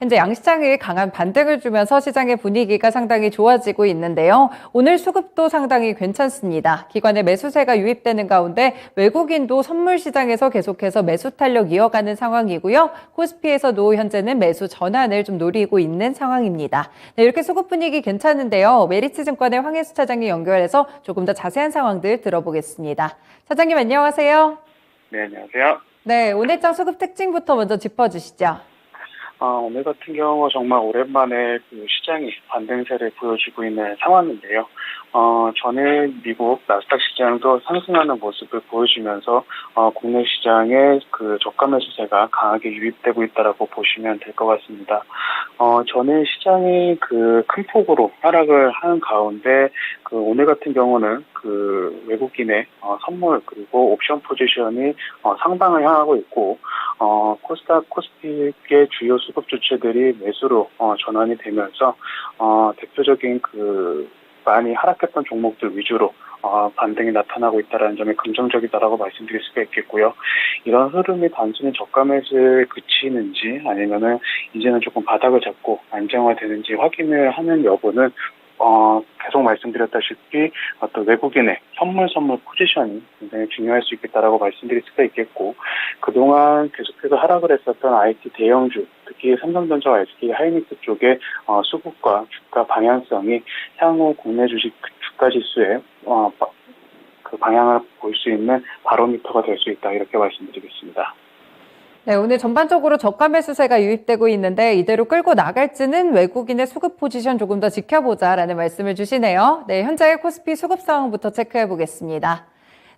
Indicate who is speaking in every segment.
Speaker 1: 현재 양시장이 강한 반등을 주면서 시장의 분위기가 상당히 좋아지고 있는데요. 오늘 수급도 상당히 괜찮습니다. 기관의 매수세가 유입되는 가운데 외국인도 선물 시장에서 계속해서 매수 탄력 이어가는 상황이고요. 코스피에서도 현재는 매수 전환을 좀 노리고 있는 상황입니다. 네, 이렇게 수급 분위기 괜찮은데요. 메리츠증권의 황혜수 차장님 연결해서 조금 더 자세한 상황들 들어보겠습니다. 차장님 안녕하세요.
Speaker 2: 네, 안녕하세요.
Speaker 1: 네, 오늘장 수급 특징부터 먼저 짚어주시죠.
Speaker 2: 오늘 같은 경우 정말 오랜만에 그 시장이 반등세를 보여주고 있는 상황인데요. 전에 미국 나스닥 시장도 상승하는 모습을 보여주면서 국내 시장에 그 저가 매수세가 강하게 유입되고 있다라고 보시면 될 것 같습니다. 전에 시장이 그 큰 폭으로 하락을 하는 가운데 그 오늘 같은 경우는 그 외국인의 선물 그리고 옵션 포지션이 상방을 향하고 있고 코스닥 코스피의 주요 수급 주체들이 매수로 전환이 되면서 대표적인 그 많이 하락했던 종목들 위주로 반등이 나타나고 있다는 점이 긍정적이다라고 말씀드릴 수가 있겠고요. 이런 흐름이 단순히 저가 매수에 그치는지 아니면은 이제는 조금 바닥을 잡고 안정화되는지 확인을 하는 여부는 계속 말씀드렸다시피 어떤 외국인의 선물 포지션이 굉장히 중요할 수 있겠다라고 말씀드릴 수가 있겠고, 그동안 계속해서 하락을 했었던 IT 대형주, 특히 삼성전자와 SK 하이닉스 쪽의 수급과 주가 방향성이 향후 국내 주식 주가 지수의 그 방향을 볼 수 있는 바로미터가 될 수 있다, 이렇게 말씀드리겠습니다.
Speaker 1: 네, 오늘 전반적으로 저가 매수세가 유입되고 있는데 이대로 끌고 나갈지는 외국인의 수급 포지션 조금 더 지켜보자라는 말씀을 주시네요. 네, 현재 코스피 수급 상황부터 체크해 보겠습니다.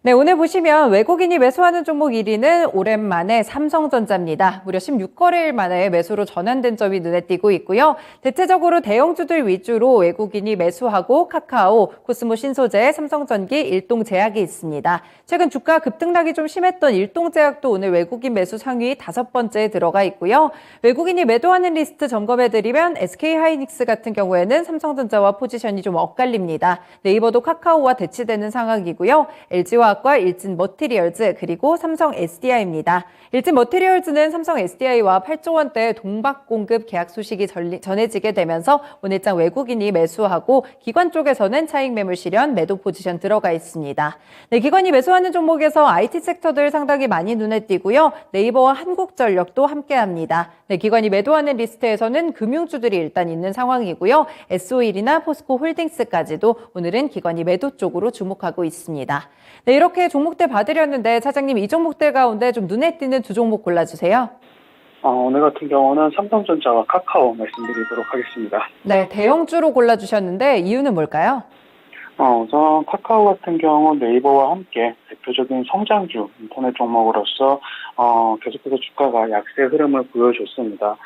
Speaker 1: 네, 오늘 보시면 외국인이 매수하는 종목 1위는 오랜만에 삼성전자입니다. 무려 16거래일 만에 매수로 전환된 점이 눈에 띄고 있고요. 대체적으로 대형주들 위주로 외국인이 매수하고 카카오, 코스모 신소재, 삼성전기, 일동제약이 있습니다. 최근 주가 급등락이 좀 심했던 일동제약도 오늘 외국인 매수 상위 5번째에 들어가 있고요. 외국인이 매도하는 리스트 점검해드리면 SK하이닉스 같은 경우에는 삼성전자와 포지션이 좀 엇갈립니다. 네이버도 카카오와 대치되는 상황이고요. LG와 화학과 일진머티리얼즈 그리고 삼성 SDI입니다. 일진머티리얼즈는 삼성 SDI와 8조 원대 동박 공급 계약 소식이 전해지게 되면서 오늘장 외국인이 매수하고 기관 쪽에서는 차익 매물 실현 매도 포지션 들어가 있습니다. 네, 기관이 매수하는 종목에서 IT 섹터들 상당히 많이 눈에 띄고요. 네이버와 한국전력도 함께합니다. 네, 기관이 매도하는 리스트에서는 금융주들이 일단 있는 상황이고요. S-오일이나 포스코 홀딩스까지도 오늘은 기관이 매도 쪽으로 주목하고 있습니다. 네, 이렇게 종목들 봐드렸는데 차장님 이 종목들 가운데 좀 눈에 띄는 두 종목 골라주세요.
Speaker 2: 오늘 같은 경우는 삼성전자와 카카오 말씀드리도록 하겠습니다.
Speaker 1: 네, 대형주로 골라주셨는데 이유는 뭘까요?
Speaker 2: 우선 카카오 같은 경우 네이버와 함께 대표적인 성장주 인터넷 종목으로서 계속해서 주가가 약세 흐름을 보여줬습니다.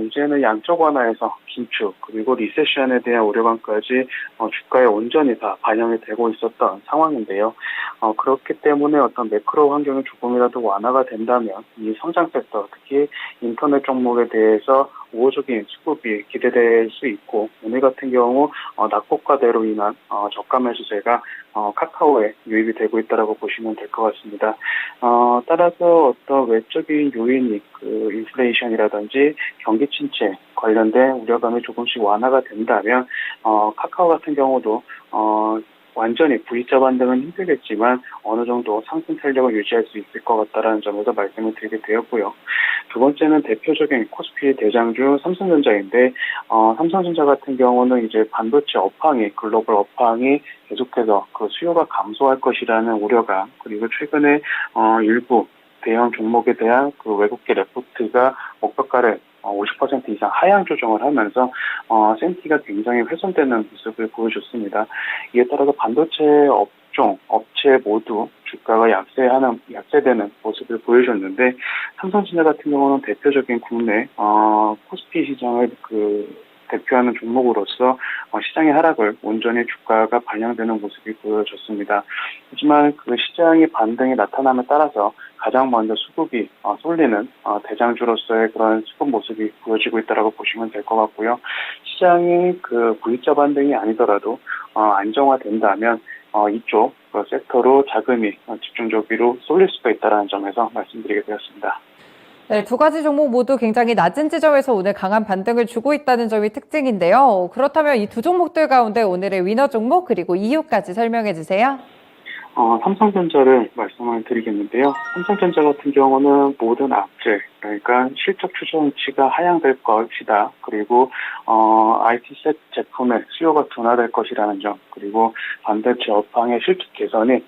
Speaker 2: 이제는 양적 완화에서 긴축 그리고 리세션에 대한 우려감까지 주가에 온전히 다 반영이 되고 있었던 상황인데요. 그렇기 때문에 어떤 매크로 환경이 조금이라도 완화가 된다면 이 성장 섹터, 특히 인터넷 종목에 대해서 우호적인 수급이 기대될 수 있고, 오늘 같은 경우 낙폭과대로 인한 저가 매수세가 카카오에 유입이 되고 있다라고 보시면 될 것 같습니다. 따라서 어떤 외적인 요인이 그 인플레이션이라든지 경기 침체 관련된 우려감이 조금씩 완화가 된다면 카카오 같은 경우도 완전히 V자 반등은 힘들겠지만 어느 정도 상승 탄력을 유지할 수 있을 것 같다라는 점에서 말씀을 드리게 되었고요. 두 번째는 대표적인 코스피 대장주 삼성전자인데, 삼성전자 같은 경우는 이제 반도체 업황이, 글로벌 업황이 계속해서 그 수요가 감소할 것이라는 우려가, 그리고 최근에 일부 대형 종목에 대한 그 외국계 레포트가 목표가를 50% 이상 하향 조정을 하면서 센티가 굉장히 훼손되는 모습을 보여줬습니다. 이에 따라서 반도체 업체 모두 주가가 약세되는 모습을 보여줬는데, 삼성전자 같은 경우는 대표적인 국내 코스피 시장을 대표하는 종목으로서 시장의 하락을 온전히 주가가 반영되는 모습이 보여졌습니다. 하지만 그 시장의 반등이 나타남에 따라서 가장 먼저 수급이 쏠리는 대장주로서의 그런 수급 모습이 보여지고 있다고 보시면 될 것 같고요. 시장이 그 V자 반등이 아니더라도 안정화된다면 이쪽 섹터로 자금이 집중적으로 쏠릴 수가 있다는 점에서 말씀드리게 되었습니다.
Speaker 1: 네, 두 가지 종목 모두 굉장히 낮은 지점에서 오늘 강한 반등을 주고 있다는 점이 특징인데요. 그렇다면 이 두 종목들 가운데 오늘의 위너 종목 그리고 이유까지 설명해 주세요.
Speaker 2: 삼성전자를 말씀을 드리겠는데요. 삼성전자 같은 경우는 모든 악재, 그러니까 실적 추정치가 하향될 것이다. 그리고 IT셋 제품의 수요가 둔화될 것이라는 점, 그리고 반도체 업황의 실적 개선이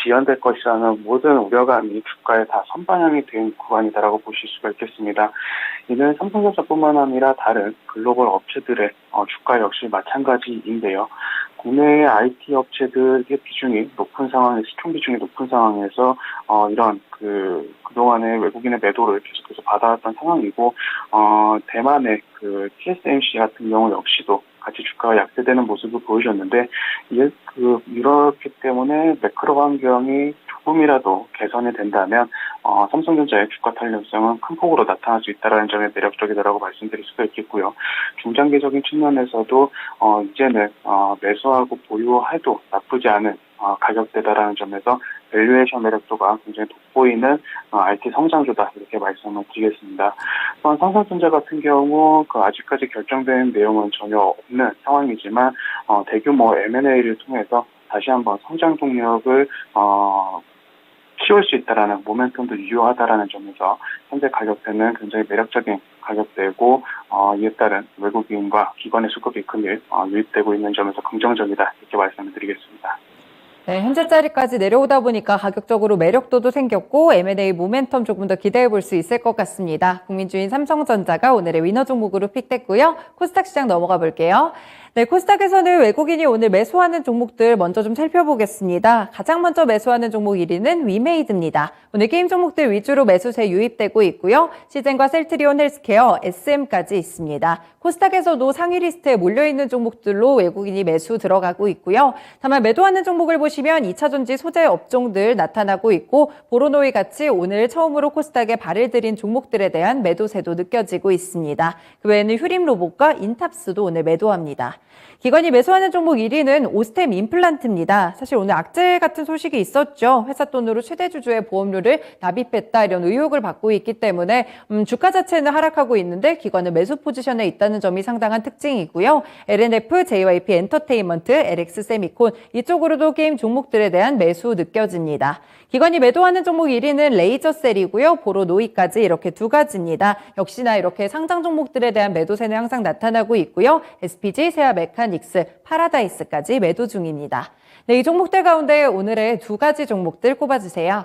Speaker 2: 지연될 것이라는 모든 우려감이 주가에 다 선반영이 된 구간이다라고 보실 수가 있겠습니다. 이는 삼성전자뿐만 아니라 다른 글로벌 업체들의 주가 역시 마찬가지인데요. 국내의 IT 업체들의 비중이 높은 상황에 시총 비중이 높은 상황에서 이런 그동안의 외국인의 매도를 계속해서 받아왔던 상황이고 대만의 TSMC 같은 경우 역시도 같이 주가가 약세되는 모습을 보여줬는데 이렇기 때문에 매크로 환경이 조금이라도 개선이 된다면 삼성전자의 주가 탄력성은 큰 폭으로 나타날 수 있다는 점에 매력적이다라고 말씀드릴 수가 있겠고요. 중장기적인 측면에서도 이제는 매수하고 보유해도 나쁘지 않은 가격대다라는 점에서 밸류에이션 매력도가 굉장히 돋보이는 IT 성장주다 이렇게 말씀을 드리겠습니다. 또한 삼성전자 같은 경우 아직까지 결정된 내용은 전혀 없는 상황이지만 대규모 M&A를 통해서 다시 한번 성장 동력을 키울 수 있다라는 모멘텀도 유효하다라는 점에서 현재 가격대는 굉장히 매력적인 가격대고 이에 따른 외국인과 기관의 수급이 금일 유입되고 있는 점에서 긍정적이다 이렇게 말씀을 드리겠습니다.
Speaker 1: 네, 현재자리까지 내려오다 보니까 가격적으로 매력도도 생겼고 M&A 모멘텀 조금 더 기대해 볼 수 있을 것 같습니다. 국민주인 삼성전자가 오늘의 위너 종목으로 픽됐고요. 코스닥 시장 넘어가 볼게요. 네, 코스닥에서는 외국인이 오늘 매수하는 종목들 먼저 좀 살펴보겠습니다. 가장 먼저 매수하는 종목 1위는 위메이드입니다. 오늘 게임 종목들 위주로 매수세 유입되고 있고요. 시젠과 셀트리온 헬스케어, SM까지 있습니다. 코스닥에서도 상위 리스트에 몰려있는 종목들로 외국인이 매수 들어가고 있고요. 다만 매도하는 종목을 보시면 2차전지 소재 업종들 나타나고 있고 보로노이 같이 오늘 처음으로 코스닥에 발을 들인 종목들에 대한 매도세도 느껴지고 있습니다. 그 외에는 휴림로봇과 인탑스도 오늘 매도합니다. 기관이 매수하는 종목 1위는 오스템 임플란트입니다. 사실 오늘 악재 같은 소식이 있었죠. 회사 돈으로 최대 주주의 보험료를 납입했다 이런 의혹을 받고 있기 때문에 주가 자체는 하락하고 있는데 기관은 매수 포지션에 있다는 점이 상당한 특징이고요. LNF, JYP 엔터테인먼트, LX 세미콘 이쪽으로도 게임 종목들에 대한 매수 느껴집니다. 기관이 매도하는 종목 1위는 레이저셀이고요. 보로노이까지 이렇게 두 가지입니다. 역시나 이렇게 상장 종목들에 대한 매도세는 항상 나타나고 있고요. SPG, 세아메카닉스, 파라다이스까지 매도 중입니다. 네, 이 종목들 가운데 오늘의 두 가지 종목들 꼽아주세요.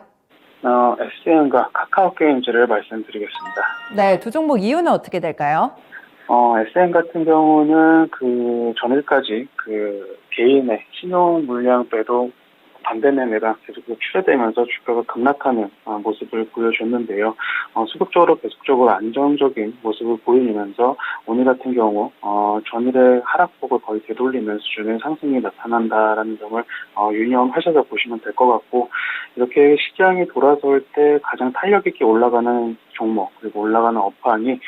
Speaker 2: SM과 카카오게임즈를 말씀드리겠습니다.
Speaker 1: 네, 두 종목 이유는 어떻게 될까요?
Speaker 2: SM 같은 경우는 전일까지 개인의 신용 물량 빼도 반대 매매가 계속 출회되면서 주가가 급락하는 모습을 보여줬는데요. 수급적으로 계속적으로 안정적인 모습을 보이면서 오늘 같은 경우 전일의 하락폭을 거의 되돌리는 수준의 상승이 나타난다라는 점을 유념하셔서 보시면 될 것 같고 이렇게 시장이 돌아설 때 가장 탄력 있게 올라가는 종목 그리고 올라가는 업황이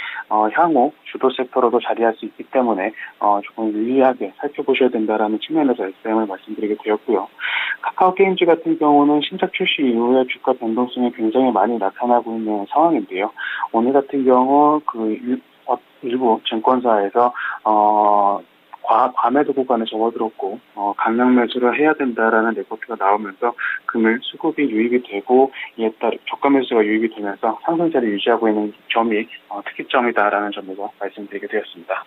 Speaker 2: 향후 주도 섹터로도 자리할 수 있기 때문에 조금 유의하게 살펴보셔야 된다라는 측면에서 SM을 말씀드리게 되었고요. 카카오게임즈 같은 경우는 신작 출시 이후에 주가 변동성이 굉장히 많이 나타나고 있는 상황인데요. 오늘 같은 경우 일부 증권사에서 과매도 구간에 접어들었고 강력 매수를 해야 된다라는 레포트가 나오면서 금일 수급이 유입이 되고 이에 따라 저가 매수가 유입이 되면서 상승세를 유지하고 있는 점이 특이점이다라는 점에서 말씀드리게 되었습니다.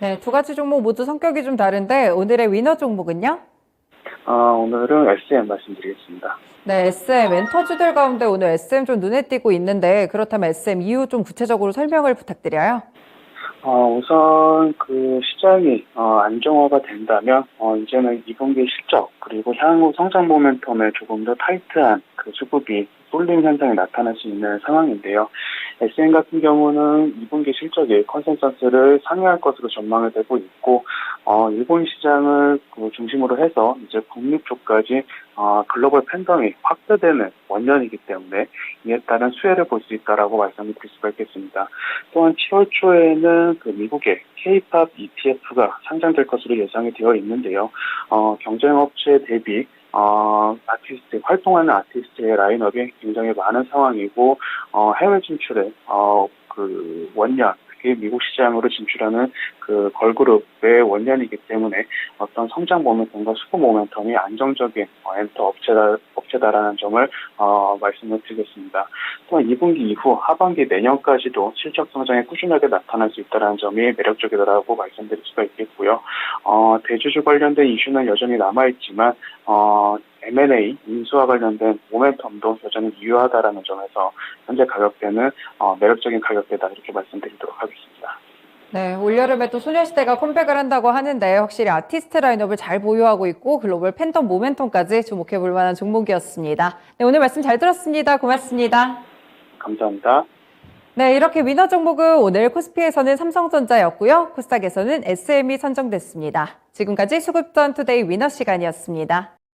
Speaker 1: 네, 두 가지 종목 모두 성격이 좀 다른데 오늘의 위너 종목은요?
Speaker 2: 오늘은 SM 말씀드리겠습니다.
Speaker 1: 네, SM 멘토주들 가운데 오늘 SM 좀 눈에 띄고 있는데 그렇다면 SM 이유 좀 구체적으로 설명을 부탁드려요.
Speaker 2: 우선 시장이 안정화가 된다면 이제는 2분기 실적 그리고 향후 성장 모멘텀에 조금 더 타이트한 수급이 쏠림 현상이 나타날 수 있는 상황인데요. SM 같은 경우는 2분기 실적이 컨센서스를 상회할 것으로 전망이 되고 있고 일본 시장을 중심으로 해서 이제 북미 쪽까지 글로벌 팬덤이 확대되는 원년이기 때문에 이에 따른 수혜를 볼 수 있다라고 말씀드릴 수가 있겠습니다. 또한 7월 초에는 미국의 K-팝 ETF가 상장될 것으로 예상이 되어 있는데요. 경쟁업체 대비 활동하는 아티스트의 라인업이 굉장히 많은 상황이고, 해외 진출에, 원년, 특히 미국 시장으로 진출하는 그 걸그룹의 원년이기 때문에 어떤 성장 모멘텀과 수급 모멘텀이 안정적인 엔터 업체다라는 점을 말씀을 드리겠습니다. 또한 2분기 이후 하반기 내년까지도 실적 성장이 꾸준하게 나타날 수 있다는 점이 매력적이다라고 말씀드릴 수가 있겠고요. 대주주 관련된 이슈는 여전히 남아있지만 M&A, 인수와 관련된 모멘텀도 여전히 유효하다라는 점에서 현재 가격대는 매력적인 가격대다 이렇게 말씀드리도록 하겠습니다.
Speaker 1: 네, 올여름에 또 소녀시대가 컴백을 한다고 하는데 확실히 아티스트 라인업을 잘 보유하고 있고 글로벌 팬덤 모멘텀까지 주목해 볼 만한 종목이었습니다. 네, 오늘 말씀 잘 들었습니다. 고맙습니다.
Speaker 2: 감사합니다.
Speaker 1: 네, 이렇게 위너 종목은 오늘 코스피에서는 삼성전자였고요. 코스닥에서는 SM이 선정됐습니다. 지금까지 수급전 투데이 위너 시간이었습니다.